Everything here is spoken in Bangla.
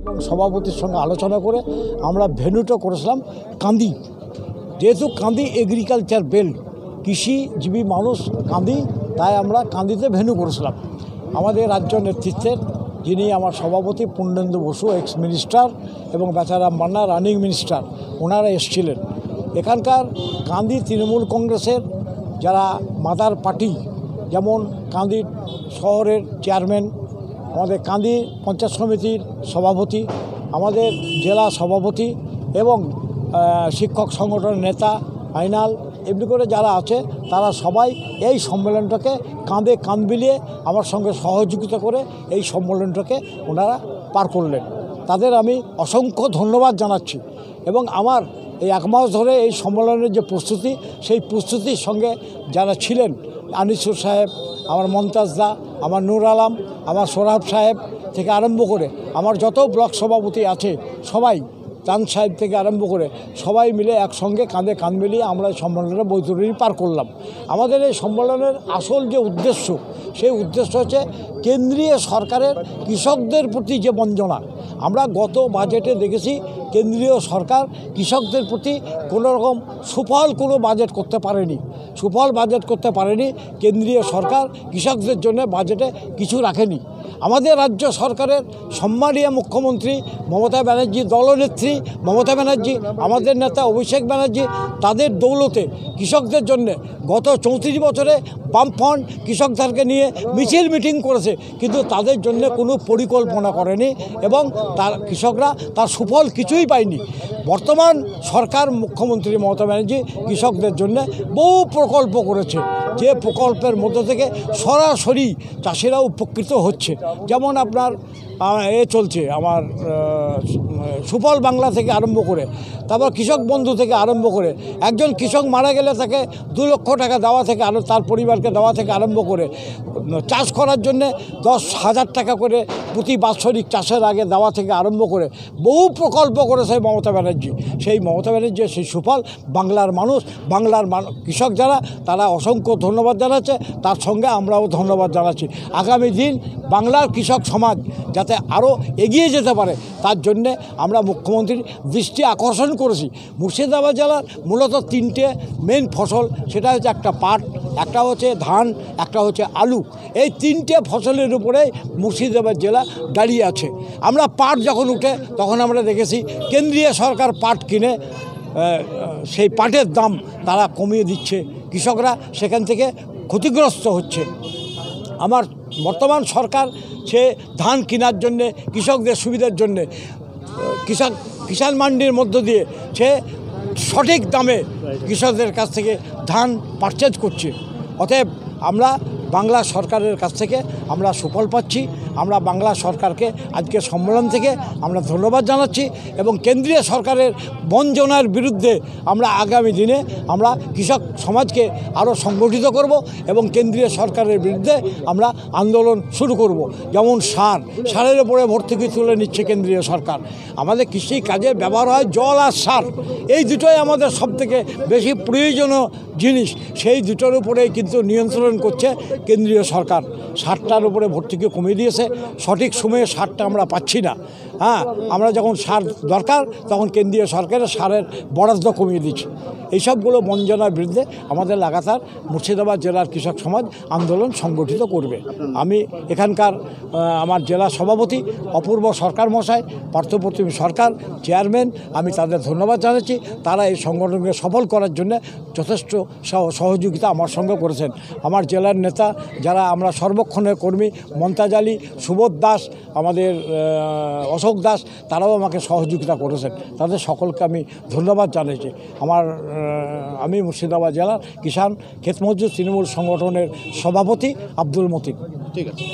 এবং সভাপতির সঙ্গে আলোচনা করে আমরা ভেন্যুটা করেছিলাম কান্দি, যেহেতু কান্দি এগ্রিকালচার বেল্ট, কৃষিজীবী মানুষ কান্দি, তাই আমরা কান্দিতে ভেন্যু করেছিলাম। আমাদের রাজ্য নেতৃত্বের যিনি আমার সভাপতি পূর্ণেন্দু বসু, এক্স মিনিস্টার, এবং বেচারাম মান্না রানিং মিনিস্টার, ওনারা এসেছিলেন। এখানকার কান্দি তৃণমূল কংগ্রেসের যারা মাদার পার্টি, যেমন কান্দি শহরের চেয়ারম্যান, আমাদের কান্দি পঞ্চায়েত সমিতির সভাপতি, আমাদের জেলা সভাপতি এবং শিক্ষক সংগঠনের নেতা ফাইনাল, এমনি করে যারা আছে তারা সবাই এই সম্মেলনটাকে কাঁধে কাঁধ মিলিয়ে আমার সঙ্গে সহযোগিতা করে এই সম্মেলনটাকে ওনারা পার করলেন। তাদের আমি অসংখ্য ধন্যবাদ জানাচ্ছি। এবং আমার এই এক মাস ধরে এই সম্মেলনের যে প্রস্তুতি, সেই প্রস্তুতির সঙ্গে যারা ছিলেন, আনিসুর সাহেব, আমার মমতাজ দা, আমার নূর আলম, আমার সোহরাব সাহেব থেকে আরম্ভ করে আমার যত ব্লক সভাপতি আছে সবাই, চাঁদ সাহেব থেকে আরম্ভ করে সবাই মিলে একসঙ্গে কাঁধে কাঁধ মিলিয়ে আমরা এই সম্মেলনের বৈতরণী পার করলাম। আমাদের এই সম্মেলনের আসল যে উদ্দেশ্য, সেই উদ্দেশ্য হচ্ছে কেন্দ্রীয় সরকারের কৃষকদের প্রতি যে বঞ্চনা। আমরা গত বাজেটে দেখেছি কেন্দ্রীয় সরকার কৃষকদের প্রতি কোনো রকম সুফল কোনো বাজেট করতে পারেনি, সুফল বাজেট করতে পারেনি। কেন্দ্রীয় সরকার কৃষকদের জন্য বাজেটে কিছু রাখেনি। আমাদের রাজ্য সরকারের সম্মানীয় মুখ্যমন্ত্রী মমতা ব্যানার্জি, দলনেত্রী মমতা ব্যানার্জি, আমাদের নেতা অভিষেক ব্যানার্জি, তাদের দৌলতে কৃষকদের জন্য গত 34 বছরে বামফ্রন্ট কৃষকদেরকে নিয়ে মিছিল মিটিং করেছে, কিন্তু তাদের জন্য কোনো পরিকল্পনা করেনি এবং তার কৃষকরা তার সুফল কিছুই পায়নি। বর্তমান সরকার মুখ্যমন্ত্রী মমতা ব্যানার্জি কৃষকদের জন্য বহু প্রকল্প করেছে, যে প্রকল্পের মধ্যে থেকে সরাসরি চাষিরা উপকৃত হচ্ছে। যেমন আপনার চলছে আমার সুফল বাংলা থেকে আরম্ভ করে, তারপর কৃষক বন্ধু থেকে আরম্ভ করে, একজন কৃষক মারা গেলে তাকে 2 লক্ষ টাকা দেওয়া থেকে আরও তার পরিবারকে দেওয়া থেকে আরম্ভ করে, চাষ করার জন্যে 10,000 টাকা করে প্রতি বাৎসরিক চাষের আগে দেওয়া থেকে আরম্ভ করে বহু প্রকল্প করেছে মমতা ব্যানার্জি। সেই মমতা ব্যানার্জির সেই সুফল বাংলার মানুষ, বাংলার কৃষক যারা, তারা অসংখ্য ধন্যবাদ জানাচ্ছে, তার সঙ্গে আমরাও ধন্যবাদ জানাচ্ছি। আগামী দিন বাংলার কৃষক সমাজ যাতে আরও এগিয়ে যেতে পারে, তার জন্যে আমরা মুখ্যমন্ত্রীর দৃষ্টি আকর্ষণ করেছি। মুর্শিদাবাদ জেলার মূলত 3টে মেন ফসল, সেটা হচ্ছে একটা পাট, একটা হচ্ছে ধান, একটা হচ্ছে আলু। এই 3টে ফসলের উপরে মুর্শিদাবাদ জেলা দাঁড়িয়ে আছে। আমরা পাট যখন উঠে তখন আমরা দেখেছি কেন্দ্রীয় সরকার পাট কিনে সেই পাটের দাম তারা কমিয়ে দিচ্ছে, কৃষকরা সেখান থেকে ক্ষতিগ্রস্ত হচ্ছে। আমার বর্তমান সরকার সে ধান কেনার জন্যে, কৃষকদের সুবিধার জন্যে কিষাণ মান্ডির মধ্য দিয়ে সে সঠিক দামে কৃষকদের কাছ থেকে ধান পারচেজ করছে। অতএব আমরা বাংলা সরকারের কাছ থেকে আমরা সুফল পাচ্ছি। আমরা বাংলা সরকারকে আজকে সম্মেলন থেকে আমরা ধন্যবাদ জানাচ্ছি এবং কেন্দ্রীয় সরকারের বঞ্চনার বিরুদ্ধে আমরা আগামী দিনে আমরা কৃষক সমাজকে আরও সংগঠিত করব এবং কেন্দ্রীয় সরকারের বিরুদ্ধে আমরা আন্দোলন শুরু করব। যেমন সারের উপরে ভর্তুকি তুলে নিচ্ছে কেন্দ্রীয় সরকার। আমাদের কৃষি কাজে ব্যবহার হয় জল আর সার, এই দুটোই আমাদের সবথেকে বেশি প্রয়োজনীয় জিনিস। সেই দুটোর উপরেই কিন্তু নিয়ন্ত্রণ করছে কেন্দ্রীয় সরকার। সারটার উপরে ভর্তুকি কমিয়ে দিয়েছে, সঠিক সময়ে সারটা আমরা পাচ্ছি না। আমরা যখন সার দরকার তখন কেন্দ্রীয় সরকারের সারের বরাদ্দ কমিয়ে দিচ্ছে। এইসবগুলো বঞ্চনার বিরুদ্ধে আমাদের লাগাতার মুর্শিদাবাদ জেলার কৃষক সমাজ আন্দোলন সংগঠিত করবে। আমি এখানকার আমার জেলা সভাপতি অপূর্ব সরকার মশাই, পার্থপ্রতিম সরকার চেয়ারম্যান, আমি তাদের ধন্যবাদ জানাচ্ছি। তারা এই সংগঠনকে সফল করার জন্য যথেষ্ট সহযোগিতা আমার সঙ্গে করেছেন। আমার জেলার নেতা যারা আমরা সর্বক্ষণের কর্মী, মমতাজ আলী, সুবোধ দাস, আমাদের অশোক দাস, তারাও আমাকে সহযোগিতা করেছেন। তাদের সকলকে আমি ধন্যবাদ জানাচ্ছি। আমি মুর্শিদাবাদ জেলার কিষাণ ক্ষেত মজদুর তৃণমূল সংগঠনের সভাপতি আব্দুল মতিন। ঠিক আছে।